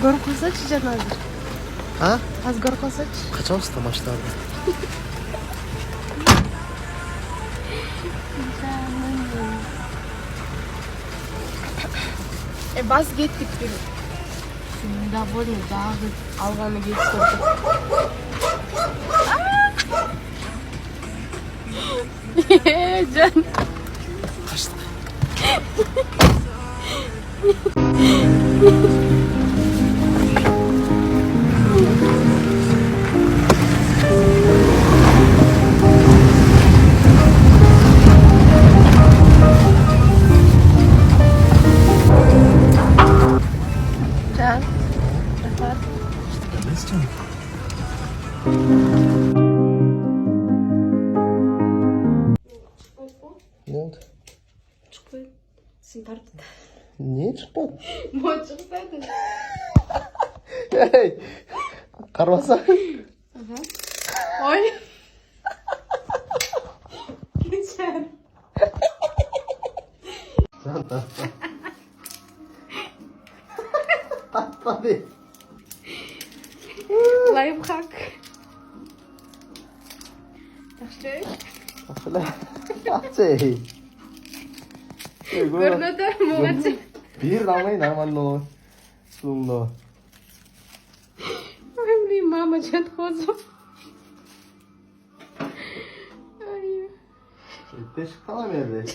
Görüp kalsaç Can hazır. Ha? Az görüp kalsaç. Kaçamaz da maçlarda. Bas gittik bir. Şunda böyle daha alganı geçtik. Can. Kaçtı. Can. Efendim? Gelmez canım. Ne oldu? Çıkmayın. Simpartı. Niye çıkmadın? Bu çıksaydı. Hey! Karmasa. Oy. Geçer. Tamam. Hadi. Lifehack. Taşlı. Aceh. Görünüyor mu acı? Bir damlayı normal sundu. Ay bli mama can khozo. Ay. Teşekkür ederim.